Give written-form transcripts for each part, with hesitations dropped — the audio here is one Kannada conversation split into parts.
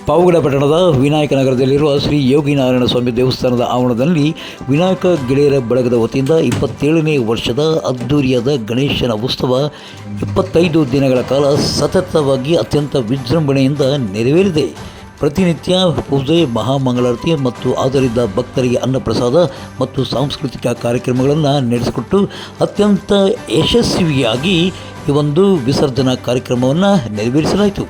ಪಾವಗಡ ಪಟ್ಟಣದ ವಿನಾಯಕ ನಗರದಲ್ಲಿರುವ ಶ್ರೀ ಯೋಗಿನಾರಾಯಣ ಸ್ವಾಮಿ ದೇವಸ್ಥಾನದ ಆವರಣದಲ್ಲಿ ವಿನಾಯಕ ಗೆಳೆಯರ ಬಳಗದ ವತಿಯಿಂದ 27ನೇ ವರ್ಷದ ಅದ್ದೂರಿಯಾದ ಗಣೇಶನ ಉತ್ಸವ 25 ದಿನಗಳ ಕಾಲ ಸತತವಾಗಿ ಅತ್ಯಂತ ವಿಜೃಂಭಣೆಯಿಂದ ನೆರವೇರಿದೆ. ಪ್ರತಿನಿತ್ಯ ಪೂಜೆ, ಮಹಾಮಂಗಳಾರತಿ ಮತ್ತು ಆಧರಿತ ಭಕ್ತರಿಗೆ ಅನ್ನಪ್ರಸಾದ ಮತ್ತು ಸಾಂಸ್ಕೃತಿಕ ಕಾರ್ಯಕ್ರಮಗಳನ್ನು ನಡೆಸಿಕೊಟ್ಟು ಅತ್ಯಂತ ಯಶಸ್ವಿಯಾಗಿ ಈ ಒಂದು ವಿಸರ್ಜನಾ ಕಾರ್ಯಕ್ರಮವನ್ನು ನೆರವೇರಿಸಲಾಯಿತು.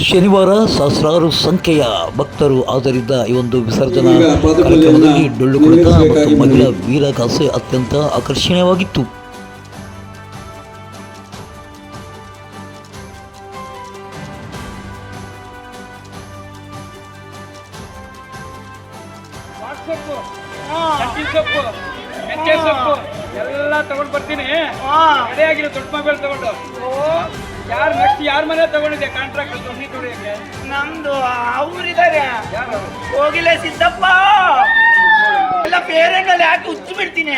ಶನಿವಾರ ಸಹಸ್ರಾರು ಸಂಖ್ಯೆಯ ಭಕ್ತರು ಹಾಜರಿದ್ದ ಈ ಒಂದು ವಿಸರ್ಜನಾ ಕಾರ್ಯಕ್ರಮದಲ್ಲಿ ಡೊಳ್ಳು ಕುಣಿತ ಮತ್ತು ಮಹಿಳಾ ವೀರಗಾಸೆ ಅತ್ಯಂತ ಆಕರ್ಷಣೀಯವಾಗಿತ್ತು. ಎಲ್ಲ ತಗೊಂಡು ಬರ್ತೀನಿ. ರೆಡಿಯಾಗಿರೋ ದೊಡ್ಡ ಮೊಬೈಲ್ ತಗೊಂಡು ಯಾರು ನೆಕ್ಸ್ಟ್ ಯಾರ ಮನೆ ತಗೊಂಡಿದ್ದೆ ಕಾಂಟ್ರಾಕ್ಟ್ ನೀ ದುಡಿಯಕ್ಕೆ? ನಮ್ದು ಅವರಿದ್ದಾರೆ, ಹೋಗಿಲ್ಲ ಸಿದ್ದಪ್ಪ. ಎಲ್ಲ ಪೇರೆಂಟಲ್ಲಿ ಯಾಕೆ ಹುಚ್ಚು ಬಿಡ್ತೀನಿ.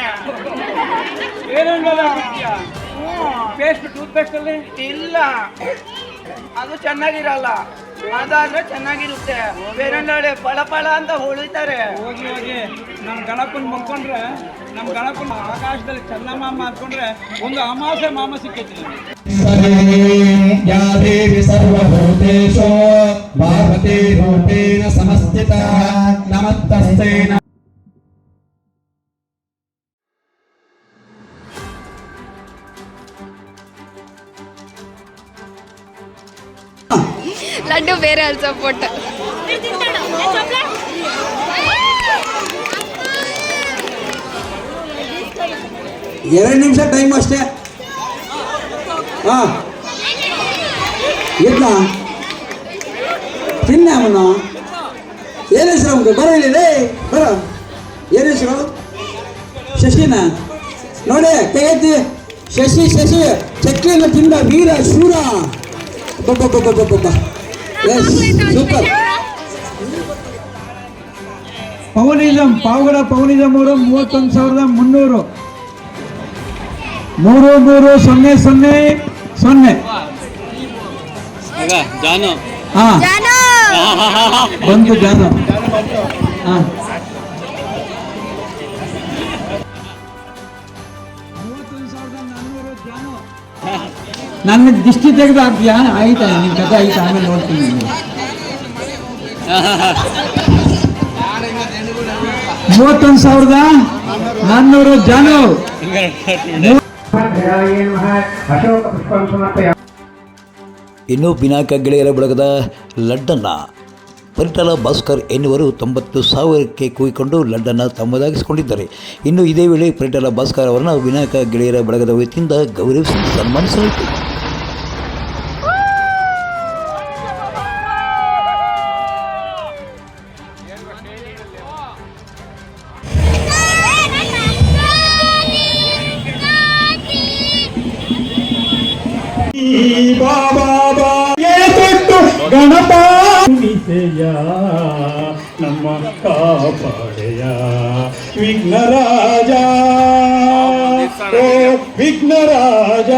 ಪೇಸ್ಟ್ ಟೂತ್ ಪೇಸ್ಟ್ ಅಲ್ಲಿ ಇಲ್ಲ, ಅದು ಚೆನ್ನಾಗಿರಲ್ಲ. ಅದಾದ್ರೆ ಚೆನ್ನಾಗಿರುತ್ತೆ. ಬೇರೆಂಡಳೆ ಪಳ ಪಳ ಅಂತ ಹೊಳಿತಾರೆ. ಹೋಗಿ ಹೋಗಿ ನಮ್ಮ ಗಣಪನ ಮುಗ್ಕೊಂಡ್ರೆ, ನಮ್ಮ ಗಣಪನ ಆಕಾಶದಲ್ಲಿ ಚಂದಮಾಮ ಅಂದ್ಕೊಂಡ್ರೆ ಒಂದು ಅಮಾಸೆ ಮಾಮ ಸಿಕ್ಕೈತಿ. ಯಾ ದೇವಿ ಸರ್ವಭೂತೇಷು ಪಾರ್ವತೀ ರೂಪೇಣ ಸಮಸ್ಥಿತಾ ನಮಸ್ತಸ್ತೆ. ಲಡ್ಡು ಬೇರೆ ಅಲ್ಸ ಪೊಟ್ಟ 2 ನಿಮಿಷ ಟೈಮ್ ಅಷ್ಟೇ. ಎದ್ನ ತಿನ್ನ ಅವನು. ಏನು ಹೆಸರು ಅವನು? ಬರ ಇಲ್ಲಿ ರೇ, ಬರ. ಏನು ಹೆಸರು? ಶಶಿನ ನೋಡಿ, ಕೈ ಎತ್ತಿ. ಶಶಿ ಶಶಿ ಚಕ್ಲಿಯನ್ನು ತಿಂದ ವೀರ ಶೂರ. ಸೂಪರ್. ಪವನಿಸಮ್ ಪಾವಗಡ ಪವನಿಸಮ್ ಅವರು 31,300 330000 ಜಾನು ಬಂತು ಜಾನು. ನನ್ನ ದಿಷ್ಟಿ ತೆಗೆದು ಹಾಕ್ತೀಯಾ? ಆಯ್ತಾ, ನಿನ್ನ ಕಥೆ ಆಯ್ತು, ಆಮೇಲೆ ನೋಡ್ತೀನಿ. 31,400 ಜಾನು. ಇನ್ನು ವಿನಾಯಕ ಗೆಳೆಯರ ಬಳಗದ ಲಡ್ಡನ್ನು ಪರಿಟಾಲ ಭಾಸ್ಕರ್ ಎನ್ನುವರು 90,000ಕ್ಕೆ ಕೂಗಿಕೊಂಡು ಲಡ್ಡನ್ನು ತಮ್ಮದಾಗಿಸಿಕೊಂಡಿದ್ದಾರೆ. ಇನ್ನು ಇದೇ ವೇಳೆ ಪರಿಟಾಲ ಭಾಸ್ಕರ್ ಅವರನ್ನು ವಿನಾಯಕ ಗೆಳೆಯರ ಬಳಗದ ವತಿಯಿಂದ ಗೌರವಿಸಿ ಸನ್ಮಾನಿಸಲಾಯಿತು. ಗಣಪ ನಮ್ಮ ಕಾಪಾಡೆಯ ವಿಘ್ನರಾಜ, ಓ ವಿಘ್ನರಾಜ.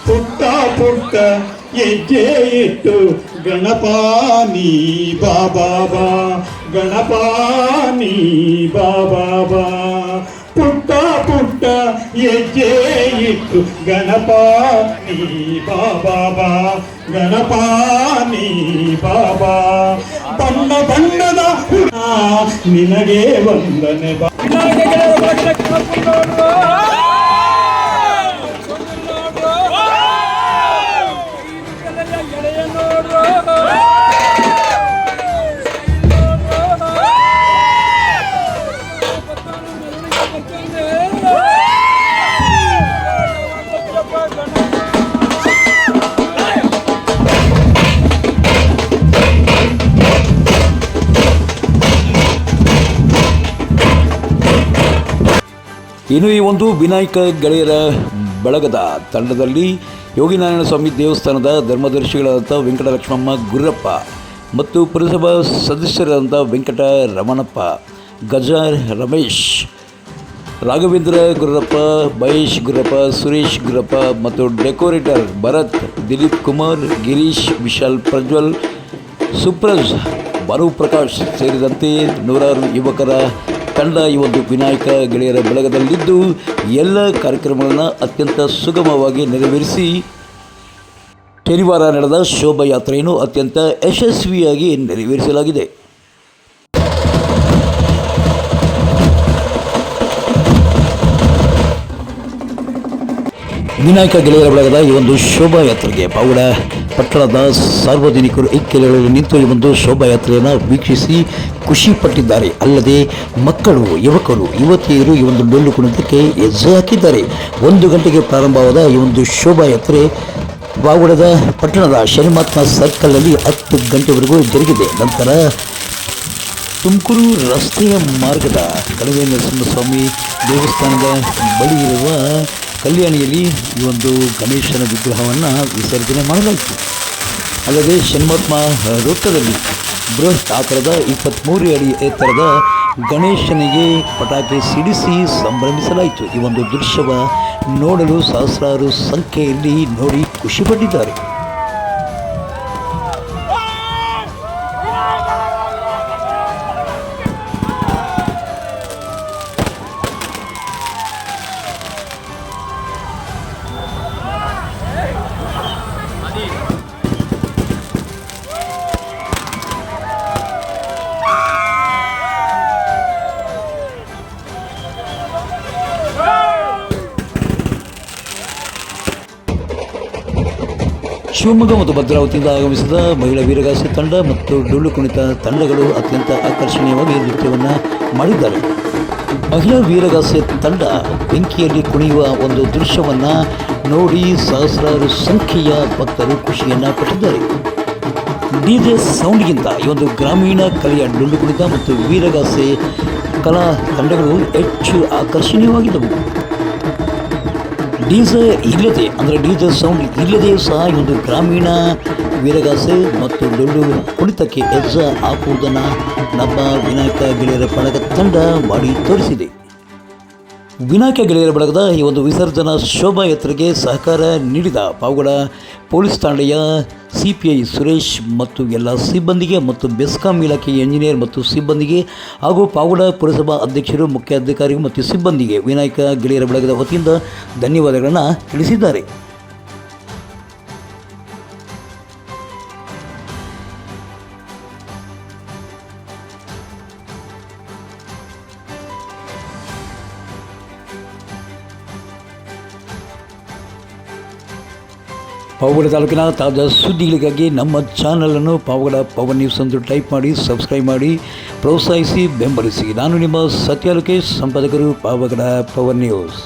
ಪುಟ್ಟ ಪುಟ್ಟ ಹೆಜ್ಜೆ ಇಟ್ಟು ಗಣಪಾನಿ ಬಾಬಾ, ಗಣಪಾನಿ ಬಾಬಾ. ಪುಟ್ಟ ಪುಟ್ಟ ಹೆಜ್ಜೆ ಇಟ್ಟು ಗಣಪಾನಿ ಬಾಬಾ, ಗಣಪಾನಿ ಬಾಬಾ. ಬಣ್ಣ ಬಣ್ಣದ ನಿನಗೆ ವಂದನೆ ಬಾ. ಇನ್ನು ಈ ಒಂದು ವಿನಾಯಕ ಗೆಳೆಯರ ಬಳಗದ ತಂಡದಲ್ಲಿ ಯೋಗಿನಾರಾಯಣ ಸ್ವಾಮಿ ದೇವಸ್ಥಾನದ ಧರ್ಮದರ್ಶಿಗಳಾದಂಥ ವೆಂಕಟಲಕ್ಷ್ಮಮ್ಮ ಗುರ್ರಪ್ಪ ಮತ್ತು ಪುರಸಭಾ ಸದಸ್ಯರಾದಂಥ ವೆಂಕಟ ರಮಣಪ್ಪ, ಗಜ ರಮೇಶ್, ರಾಘವೇಂದ್ರ ಗುರಪ್ಪ, ಮಹೇಶ್ ಗುರಪ್ಪ, ಸುರೇಶ್ ಗುರಪ್ಪ ಮತ್ತು ಡೆಕೋರೇಟರ್ ಭರತ್, ದಿಲೀಪ್ ಕುಮಾರ್, ಗಿರೀಶ್, ವಿಶಾಲ್ ಪ್ರಜ್ವಲ್, ಸುಪ್ರಜ್, ಮನು ಪ್ರಕಾಶ್ ಸೇರಿದಂತೆ ನೂರಾರು ಯುವಕರ ತಂಡ ಈ ಒಂದು ವಿನಾಯಕ ಗೆಳೆಯರ ಬಳಗದಲ್ಲಿದ್ದು ಎಲ್ಲ ಕಾರ್ಯಕ್ರಮಗಳನ್ನು ಅತ್ಯಂತ ಸುಗಮವಾಗಿ ನೆರವೇರಿಸಿ ಶನಿವಾರ ನಡೆದ ಶೋಭಾಯಾತ್ರೆಯನ್ನು ಅತ್ಯಂತ ಯಶಸ್ವಿಯಾಗಿ ನೆರವೇರಿಸಲಾಗಿದೆ. ವಿನಾಯಕ ಗೆಳೆಯರ ಬಳಗದ ಈ ಒಂದು ಶೋಭಾಯಾತ್ರೆಗೆ ಪಾವಗಡ ಪಟ್ಟಣದ ಸಾರ್ವಜನಿಕರು ಇಕ್ಕೆಲೆಗಳಲ್ಲಿ ನಿಂತು ಈ ಒಂದು ಶೋಭಾಯಾತ್ರೆಯನ್ನು ವೀಕ್ಷಿಸಿ ಖುಷಿ ಪಟ್ಟಿದ್ದಾರೆ. ಅಲ್ಲದೆ ಮಕ್ಕಳು, ಯುವಕರು, ಯುವತಿಯರು ಈ ಒಂದು ಡೊಳ್ಳು ಕುಣಿತಕ್ಕೆ ಹೆಜ್ಜೆ ಹಾಕಿದ್ದಾರೆ. 1 ಗಂಟೆಗೆ ಪ್ರಾರಂಭವಾದ ಈ ಒಂದು ಶೋಭಾಯಾತ್ರೆ ಪಾವಗಡದ ಪಟ್ಟಣದ ಶನಿಮಹಾತ್ಮ ಸರ್ಕಲ್ನಲ್ಲಿ 10 ಗಂಟೆವರೆಗೂ ಜರುಗಿದೆ. ನಂತರ ತುಮಕೂರು ರಸ್ತೆಯ ಮಾರ್ಗದ ಕಣಿವೆ ನರಸಿಂಹಸ್ವಾಮಿ ದೇವಸ್ಥಾನದ ಬಳಿ ಇರುವ ಕಲ್ಯಾಣಿಯಲ್ಲಿ ಈ ಒಂದು ಗಣೇಶನ ವಿಗ್ರಹವನ್ನು ವಿಸರ್ಜನೆ ಮಾಡಲಾಯಿತು. ಅಲ್ಲದೆ ಶನಿಮಹಾತ್ಮ ವೃತ್ತದಲ್ಲಿ ಬೃಹತ್ ಆಕಾರದ 23 ಅಡಿ ಎತ್ತರದ ಗಣೇಶನಿಗೆ ಪಟಾಕಿ ಸಿಡಿಸಿ ಸಂಭ್ರಮಿಸಲಾಯಿತು. ಈ ಒಂದು ದೃಶ್ಯವ ನೋಡಲು ಸಹಸ್ರಾರು ಸಂಖ್ಯೆಯಲ್ಲಿ ನೋಡಿ ಖುಷಿಪಟ್ಟಿದ್ದಾರೆ. ಶಿವಮೊಗ್ಗ ಮತ್ತು ಭದ್ರಾವತಿಯಿಂದ ಆಗಮಿಸಿದ ಮಹಿಳಾ ವೀರಗಾಸೆ ತಂಡ ಮತ್ತು ಡೊಳ್ಳು ಕುಣಿತ ತಂಡಗಳು ಅತ್ಯಂತ ಆಕರ್ಷಣೀಯವಾಗಿ ನೃತ್ಯವನ್ನು ಮಾಡಿದ್ದಾರೆ. ಮಹಿಳಾ ವೀರಗಾಸೆ ತಂಡ ಬೆಂಕಿಯಲ್ಲಿ ಕುಣಿಯುವ ಒಂದು ದೃಶ್ಯವನ್ನು ನೋಡಿ ಸಹಸ್ರಾರು ಸಂಖ್ಯೆಯ ಭಕ್ತರು ಖುಷಿಯನ್ನು ಪಟ್ಟಿದ್ದಾರೆ. ಡಿಜೆ ಸೌಂಡ್ಗಿಂತ ಈ ಒಂದು ಗ್ರಾಮೀಣ ಕಲೆಯ ಡೊಳ್ಳು ಕುಣಿತ ಮತ್ತು ವೀರಗಾಸೆ ಕಲಾ ತಂಡಗಳು ಹೆಚ್ಚು ಆಕರ್ಷಣೀಯವಾಗಿದ್ದವು. ಡಿಜೆ ಇಲ್ಲದೆ ಅಂದರೆ ಡಿಜೆ ಸೌಂಡ್ ಇಲ್ಲದೆಯೂ ಸಹ ಈ ಒಂದು ಗ್ರಾಮೀಣ ವೀರಗಾಸೆ ಮತ್ತು ಡೊಳ್ಳು ಕುಣಿತಕ್ಕೆ ಹೆಜ್ಜೆ ಹಾಕುವುದನ್ನು ನಮ್ಮ ವಿನಾಯಕ ಗೆಳೆಯರ ಬಳಗ ತಂಡ ಮಾಡಿ ತೋರಿಸಿದೆ. ವಿನಾಯಕ ಗೆಳೆಯರ ಬಳಗದ ಈ ಒಂದು ವಿಸರ್ಜನಾ ಶೋಭಾಯಾತ್ರೆಗೆ ಸಹಕಾರ ನೀಡಿದ ಪಾವಗಡ ಪೊಲೀಸ್ ಠಾಣೆಯ CPI ಸುರೇಶ್ ಮತ್ತು ಎಲ್ಲ ಸಿಬ್ಬಂದಿಗೆ ಮತ್ತು ಬೆಸ್ಕಾಂ ಇಲಾಖೆಯ ಎಂಜಿನಿಯರ್ ಮತ್ತು ಸಿಬ್ಬಂದಿಗೆ ಹಾಗೂ ಪಾವಗಡ ಪುರಸಭಾ ಅಧ್ಯಕ್ಷರು, ಮುಖ್ಯ ಅಧಿಕಾರಿಗಳು ಮತ್ತು ಸಿಬ್ಬಂದಿಗೆ ವಿನಾಯಕ ಗೆಳೆಯರ ಬಳಗದ ವತಿಯಿಂದ ಧನ್ಯವಾದಗಳನ್ನು ತಿಳಿಸಿದ್ದಾರೆ. ಪಾವಗಡ ತಾಲೂಕಿನ ತಾಜಾ ಸುದ್ದಿಗಳಿಗಾಗಿ ನಮ್ಮ ಚಾನಲನ್ನು ಪಾವಗಡ ಪವರ್ ನ್ಯೂಸ್ ಎಂದು ಟೈಪ್ ಮಾಡಿ, ಸಬ್ಸ್ಕ್ರೈಬ್ ಮಾಡಿ, ಪ್ರೋತ್ಸಾಹಿಸಿ, ಬೆಂಬಲಿಸಿ. ನಾನು ನಿಮ್ಮ ಸತ್ಯ ಲೋಕೇಶ್, ಸಂಪಾದಕರು, ಪಾವಗಡ ಪವರ್ ನ್ಯೂಸ್.